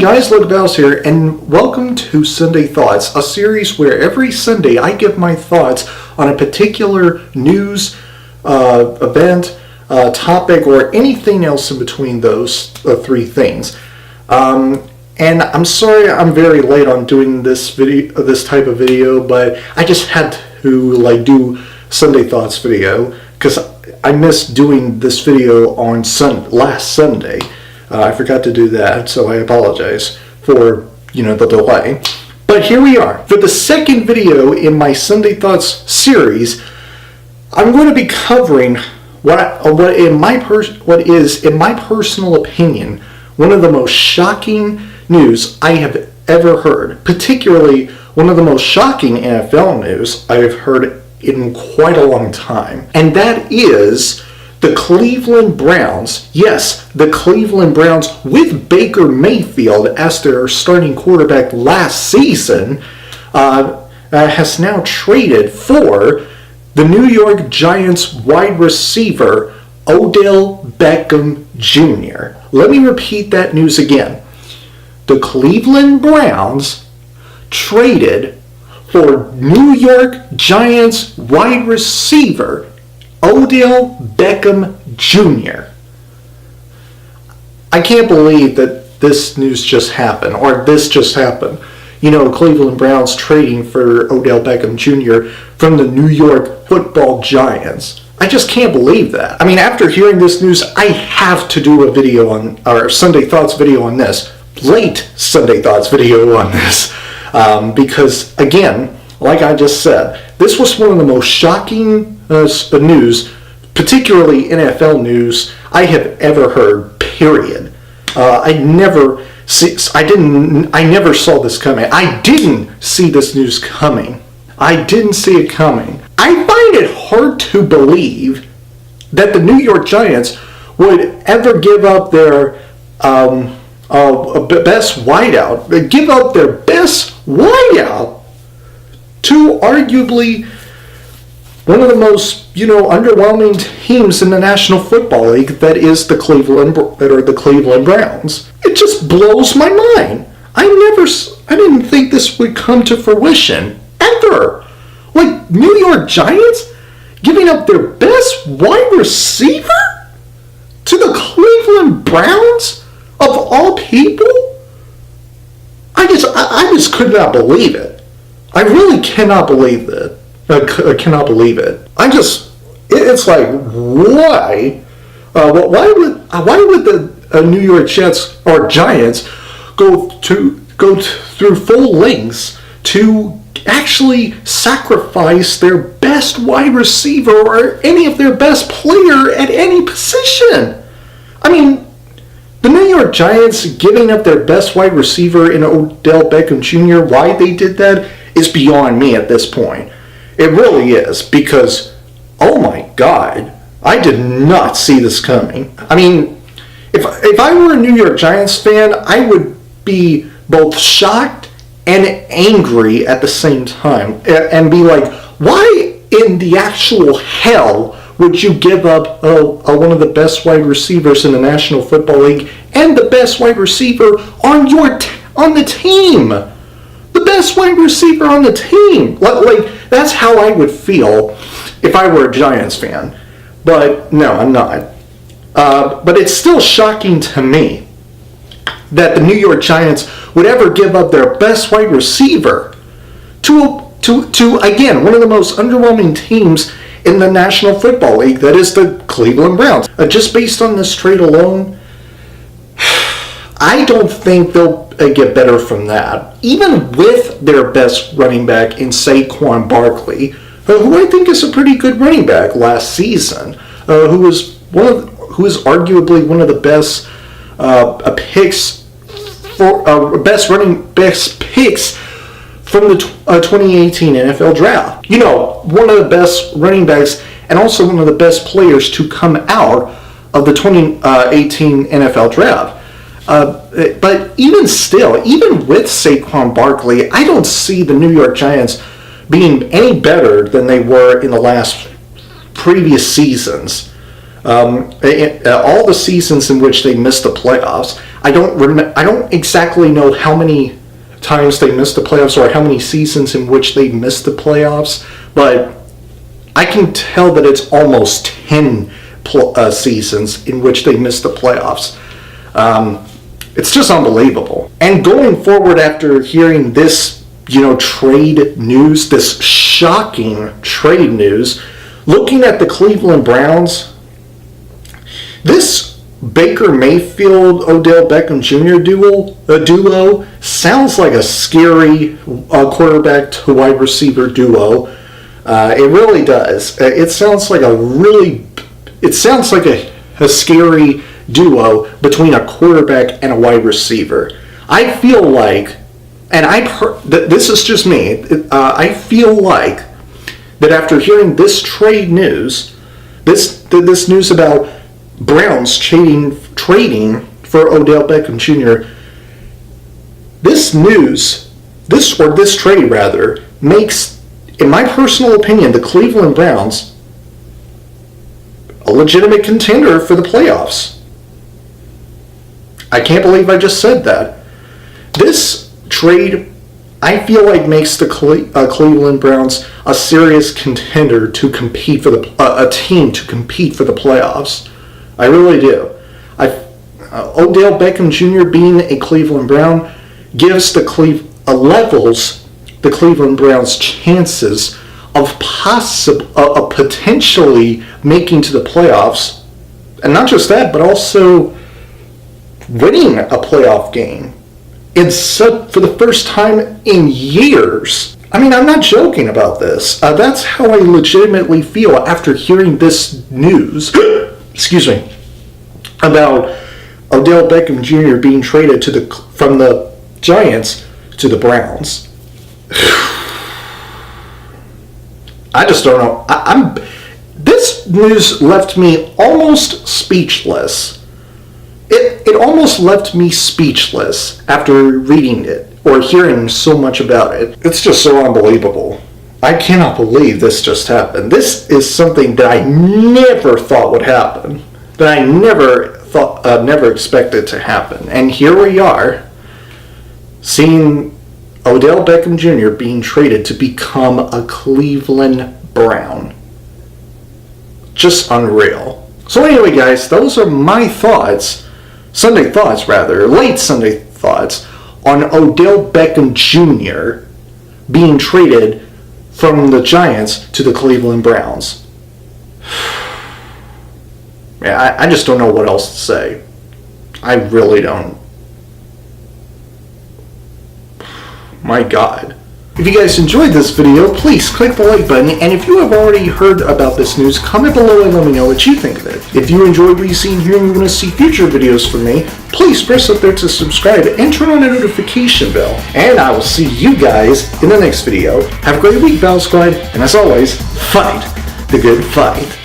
guys, Logan here, and welcome to Sunday Thoughts, a series where every Sunday I give my thoughts on a particular news, event, topic, or anything else in between those three things. And I'm sorry I'm very late on doing this type of video, but I just had to do Sunday Thoughts video because I missed doing this video on last Sunday. I forgot to do that, so I apologize for, the delay. But here we are. For the second video in my Sunday Thoughts series, I'm going to be covering what is, in my personal opinion, one of the most shocking news I have ever heard. Particularly, one of the most shocking NFL news I have heard in quite a long time. And that is the Cleveland Browns, yes, the Cleveland Browns with Baker Mayfield as their starting quarterback last season, has now traded for the New York Giants wide receiver, Odell Beckham Jr. Let me repeat that news again. The Cleveland Browns traded for New York Giants wide receiver, Odell Beckham Jr. I can't believe that this news just happened, or this just happened. Cleveland Browns trading for Odell Beckham Jr. from the New York Football Giants. I just can't believe that. I mean, after hearing this news, I have to do a video on, or Sunday Thoughts video on this. Late Sunday Thoughts video on this. Because, again, like I just said, this was one of the most shocking news, particularly NFL news, I have ever heard, period. I never saw this coming. I didn't see this news coming. I didn't see it coming. I find it hard to believe that the New York Giants would ever give up their best wideout, to arguably one of the most, underwhelming teams in the National Football League, that is the Cleveland Browns. It just blows my mind. I didn't think this would come to fruition, ever. New York Giants giving up their best wide receiver to the Cleveland Browns, of all people? I just could not believe it. I really cannot believe it. I cannot believe it. It's like, why? Why would the New York Jets or Giants go through full lengths to actually sacrifice their best wide receiver or any of their best player at any position? I mean, the New York Giants giving up their best wide receiver in Odell Beckham Jr., why they did that is beyond me at this point. It really is, because, oh my God, I did not see this coming. I mean, if I were a New York Giants fan, I would be both shocked and angry at the same time, and be like, why in the actual hell would you give up one of the best wide receivers in the National Football League and the best wide receiver on the team? The best wide receiver on the team. That's how I would feel if I were a Giants fan. But no, I'm not. But it's still shocking to me that the New York Giants would ever give up their best wide receiver to again, one of the most underwhelming teams in the National Football League, that is the Cleveland Browns. Just based on this trade alone, I don't think they'll get better from that. Even with their best running back in Saquon Barkley, who I think is a pretty good running back last season, who is arguably one of the best picks from the 2018 NFL draft. One of the best running backs and also one of the best players to come out of the 2018 NFL draft. But even still, even with Saquon Barkley, I don't see the New York Giants being any better than they were in the previous seasons. All the seasons in which they missed the playoffs, I don't exactly know how many times they missed the playoffs or how many seasons in which they missed the playoffs, but I can tell that it's almost 10 seasons in which they missed the playoffs. It's just unbelievable. And going forward after hearing this, trade news, this shocking trade news, looking at the Cleveland Browns, this Baker Mayfield, Odell Beckham Jr. duo sounds like a scary quarterback to wide receiver duo. It really does. It sounds like a scary duo between a quarterback and a wide receiver. I feel like, and this is just me, I feel like that after hearing this trade news, this news about Browns trading for Odell Beckham Jr., this trade makes, in my personal opinion, the Cleveland Browns a legitimate contender for the playoffs. I can't believe I just said that. This trade, I feel like, makes the Cleveland Browns a serious contender to compete for a team to compete for the playoffs. I really do. Odell Beckham Jr. being a Cleveland Brown gives levels the Cleveland Browns' chances of potentially making to the playoffs, and not just that, but also winning a playoff game for the first time in years. I mean, I'm not joking about this. That's how I legitimately feel after hearing this news. Excuse me, about Odell Beckham Jr. being traded from the Giants to the Browns. I just don't know. This news left me almost speechless. It almost left me speechless after reading it or hearing so much about it. It's just so unbelievable. I cannot believe this just happened. This is something that I never thought would happen. That I never expected to happen. And here we are, seeing Odell Beckham Jr. being traded to become a Cleveland Brown. Just unreal. So anyway, guys, those are my thoughts, late Sunday thoughts, on Odell Beckham Jr. being traded from the Giants to the Cleveland Browns. Yeah, I just don't know what else to say. I really don't. My God. If you guys enjoyed this video, please click the like button, and if you have already heard about this news, comment below and let me know what you think of it. If you enjoyed what you've seen here and you want to see future videos from me, please press up there to subscribe and turn on the notification bell. And I will see you guys in the next video. Have a great week, Battle Squad, and as always, fight the good fight.